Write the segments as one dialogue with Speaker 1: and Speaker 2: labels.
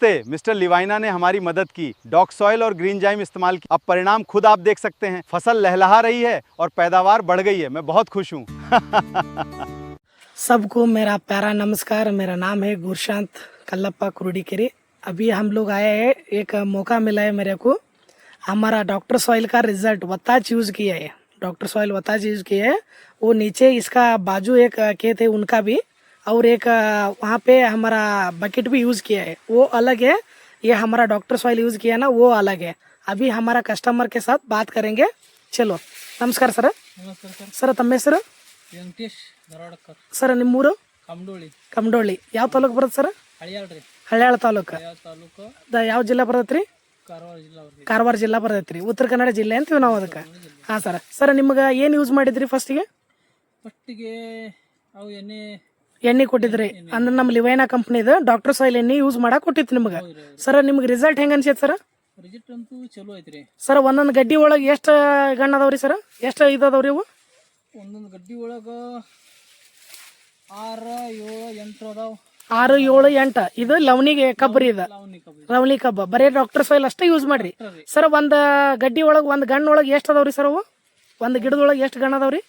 Speaker 1: नमस्ते। मिस्टर लिवाइना ने हमारी मदद की, डॉक सॉइल और ग्रीन जाइम इस्तेमाल की। अब परिणाम खुद आप देख सकते हैं, फसल लहलहा रही है और पैदावार बढ़ गई है। मैं बहुत खुश हूँ।
Speaker 2: सबको मेरा प्यारा नमस्कार। मेरा नाम है गुरशांत कल्लप्पा कुरुडीकेरी। अभी हम लोग आए हैं, एक मौका मिला है मेरे को। हमारा डॉक्टर सॉइल का रिजल्ट वताज यूज़ किया है, डॉक्टर सॉइल वताज यूज़ किया है। वो नीचे इसका बाजू एक खेत है उनका भी, और एक वहाँ पे हमारा बकेट भी यूज़ किया है, वो अलग है। ये हमारा डॉक्टर सॉइल यूज़ किया है ना, वो अलग है। अभी हमारा कस्टमर के साथ बात करेंगे। चलो, नमस्कार सर।
Speaker 3: ನಮಸ್ಕಾರ ಸರ್.
Speaker 2: ಸರ್ ತಮ್ಮ ಹೆಸರು?
Speaker 3: ವೆಂಕಟೇಶ್ ಧಾರವಾಡಕರ್.
Speaker 2: ಸರ್ ನಿಮ್ಮೂರು?
Speaker 3: ಕಮಡೋಳಿ.
Speaker 2: ಕಮಡೋಳಿ. ಯಾವ ತಾಲೂಕು ಬರುತ್ತೆ ಸರ್?
Speaker 3: ಹಳಿಯಾಳ್ರಿ.
Speaker 2: ಹಳ್ಯಾಳ ತಾಲೂಕು.
Speaker 3: ಯಾವ ತಾಲೂಕು?
Speaker 2: ಯಾವ ಜಿಲ್ಲಾ ಬರ್ತೈತ್ರಿ?
Speaker 3: ಕಾರವಾರ ಜಿಲ್ಲಾ ಅವ್ರಿ.
Speaker 2: ಕಾರವಾರ ಜಿಲ್ಲಾ ಬರ್ತೈತ್ರಿ. ಉತ್ತರ ಕನ್ನಡ ಜಿಲ್ಲೆ ಅಂತೀವಿ ನಾವು ಅದಕ್ಕೆ. ಹಾಂ ಸರ್. ಸರ್ ನಿಮ್ಗೆ ಏನು ಯೂಸ್ ಮಾಡಿದ್ರಿ ಫಸ್ಟಿಗೆ?
Speaker 3: ಫಸ್ಟಿಗೆ ಅವು
Speaker 2: ಎಣ್ಣೆ ಕೊಟ್ಟಿದ್ರಿ ಅಂದ್ರೆ ನಮ್ಮ ಲಿವೈನಾ ಕಂಪ್ನಿದು ಡಾಕ್ಟರ್ ಸಾಯಿಲ್ ಎಣ್ಣೆ ಯೂಸ್ ಮಾಡಕ್ ಕೊಟ್ಟಿತ್ತು ನಿಮ್ಗೆ. ಸರ್ ನಿಮ್ಗೆ ರಿಸಲ್ಟ್ ಹೆಂಗ ಅನ್ಸೈತೆ ಸರ್?
Speaker 3: ರಿಸಲ್ಟ್ ಅಂತೂ ಚಲೋ ಐತ್ರಿ.
Speaker 2: ಸರ್ ಒಂದೊಂದು ಗಡ್ಡಿ ಒಳಗೆ ಎಷ್ಟು ಗಣ್ಣ ಅದಾವ್ರಿ ಸರ್? ಎಷ್ಟು ಇದಾವ್ರಿ ಇವು?
Speaker 3: ಒಂದೊಂದು ಗಡ್ಡಿ ಒಳಗೆ 6, 7, 8 ಅದಾವ.
Speaker 2: 6, 7, 8. ಇದು ಲವಣಿಗೆ ಕಬ್ಬರಿ ಇದು,
Speaker 3: ಲವಣಿ ಕಬ್ಬು.
Speaker 2: ಲವಣಿ ಕಬ್ಬ. ಬರೀ ಡಾಕ್ಟರ್ ಸಾಯಿಲ್ ಅಷ್ಟೇ ಯೂಸ್ ಮಾಡ್ರಿ ಸರ್. ಒಂದು ಗಡ್ಡಿ ಒಳಗೆ ಒಂದು ಗಣ್ಣ ಒಳಗೆ ಎಷ್ಟು ಅದಾವ್ರಿ ಸರ್ ಅವು? ಒಂದು ಗಿಡದೊಳಗೆ ಎಷ್ಟು ಗಣ್ಣ ಅದಾವ್ರಿ?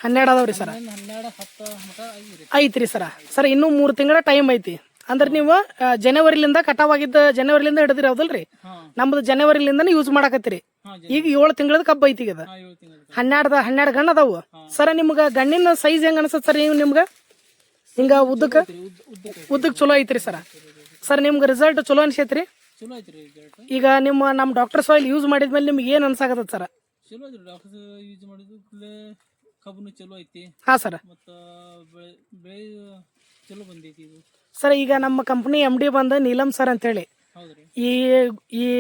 Speaker 2: 12 ಅದಾವ್ರಿ ಸರ್.
Speaker 3: 12, 10 ಮಟ
Speaker 2: ಐತ್ರಿ ಸರ್. ಸರ್ ಇನ್ನೂ 3 ತಿಂಗಳ ಟೈಮ್ ಐತಿ. ಅಂದ್ರೆ ನೀವು ಜನವರಿಲಿಂದ ಕಟಾವಾಗಿದ್ದ, ಜನವರಿಲಿಂದ ಹಿಡಿದ್ರಿ ಹೌದಲ್ರಿ? ನಮ್ದು ಜನವರಿಲಿಂದನೇ ಯೂಸ್ ಮಾಡಕತ್ತೀರಿ. ಈಗ 7 ತಿಂಗಳದ ಕಬ್ಬ ಐತಿ ಈಗ.
Speaker 3: 7 ತಿಂಗಳು.
Speaker 2: 12 ಗಣ್ಣ ಅದಾವು ಸರ್. ನಿಮ್ಗೆ ಗಣ್ಣಿನ ಸೈಜ್ ಹೆಂಗ ಅನ್ಸತ್ ಸರ್? ನೀವು ನಿಮ್ಗೆ ಹಿಂಗ ಉದ್ದಕ್ಕೆ ಚಲೋ ಐತ್ರಿ ಸರ್. ಸರ್ ನಿಮ್ಗೆ ರಿಸಲ್ಟ್ ಚಲೋ ಅನ್ಸೈತ್ರಿ?
Speaker 3: ಚಲೋ ಐತ್ರಿ ರಿಸಲ್ಟ್.
Speaker 2: ಈಗ ನಮ್ಮ ಡಾಕ್ಟರ್ ಸಾಯಿಲ್ ಯೂಸ್ ಮಾಡಿದ್ಮೇಲೆ ನಿಮ್ಗೆ ಏನ್ ಅನ್ಸಾಕತ್ತ ಸರ್?
Speaker 3: ಚಲೋ ಐತ್ರಿ. ಡಾಕ್ಟರ್ ಯೂಸ್ ಮಾಡಿದ್ದು ಕಬ್ಬನು ಚಲೋ ಐತಿ.
Speaker 2: ಹಾ ಸರ್.
Speaker 3: ಮತ್ತು ಬೆಳೆ ಚಲೋ ಬಂದೈತಿ ಇದು.
Speaker 2: ಸರ್ ಈಗ ನಮ್ಮ ಕಂಪ್ನಿ MD ಬಂದ ನೀಲಂ ಸರ್ ಅಂತೇಳಿ,
Speaker 3: ಹೌದ್ರಿ.
Speaker 2: ಈ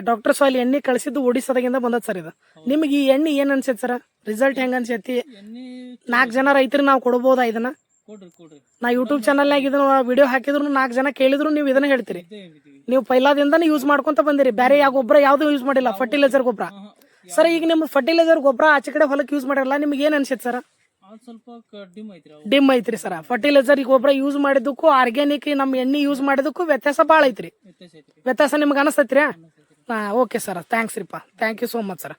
Speaker 2: ಡಾಕ್ಟರ್ ಸಾಯಿಲ್ ಎಣ್ಣೆ ಕಳಿಸಿದ್ದು ಒಡಿಸ್ಸಾದಾಗಿಂದ ಬಂದದ ಸರ್ ಇದು. ನಿಮ್ಗೆ ಈ ಎಣ್ಣೆ ಏನ್ ಅನ್ಸೈತಿ ಸರ್? ರಿಸಲ್ಟ್ ಹೆಂಗ ಅನ್ಸೈತಿ?
Speaker 3: ಎಣ್ಣೆ
Speaker 2: 4 ಜನ ರೈತರಿಗೆ ನಾವು ಕೊಡ್ಬೋದಾ ಇದನ್ನ?
Speaker 3: ಕೊಡ್ರಿ.
Speaker 2: ನಾ ಯೂಟ್ಯೂಬ್ ಚಾನಲ್ನಾಗ ಇದನ್ನ ವಿಡಿಯೋ ಹಾಕಿದ್ರು 4 ಜನ ಕೇಳಿದ್ರು ನೀವು ಇದನ್ನ ಹೇಳ್ತೀರಿ. ನೀವು ಪೈಲಾದಿಂದಾನೇ ಯೂಸ್ ಮಾಡ್ಕೊಂತ ಬಂದಿರಿ. ಬೇರೆ ಯಾವ ಗೊಬ್ಬರ ಯಾವ್ದು ಯೂಸ್ ಮಾಡಿಲ್ಲ, ಫರ್ಟಿಲೈಸರ್ ಗೊಬ್ಬರ. ಸರ್ ಈಗ ನಿಮ್ಮ ಫರ್ಟಿಲೈಸರ್ ಗೊಬ್ಬರ ಆಚೆ ಕಡೆ ಹೊಲಕ್ಕೆ ಯೂಸ್ ಮಾಡಿರಲ್ಲ, ನಿಮ್ಗೆ ಏನ್ ಅನ್ಸೈತಿ ಸರ್?
Speaker 3: ಸ್ವಲ್ಪ
Speaker 2: ಡಿಮ್ ಐತ್ರಿ ಸರ್. ಫರ್ಟಿಲೈಸರ್ ಈ ಗೊಬ್ಬರ ಯೂಸ್ ಮಾಡಿದಕ್ಕೂ ಆರ್ಗ್ಯಾನಿಕ್ ನಮ್ಮ ಎಣ್ಣೆ ಯೂಸ್ ಮಾಡಿದಕ್ಕೂ ವ್ಯತ್ಯಾಸ ಭಾಳ ಐತ್ರಿ. ವ್ಯತ್ಯಾಸ ನಿಮ್ಗೆ ಅನಿಸ್ತೈತ್ರಿ? ಹಾ, ಓಕೆ ಸರ್. ಥ್ಯಾಂಕ್ಸ್ ರೀಪಾ. Thank you so much sir.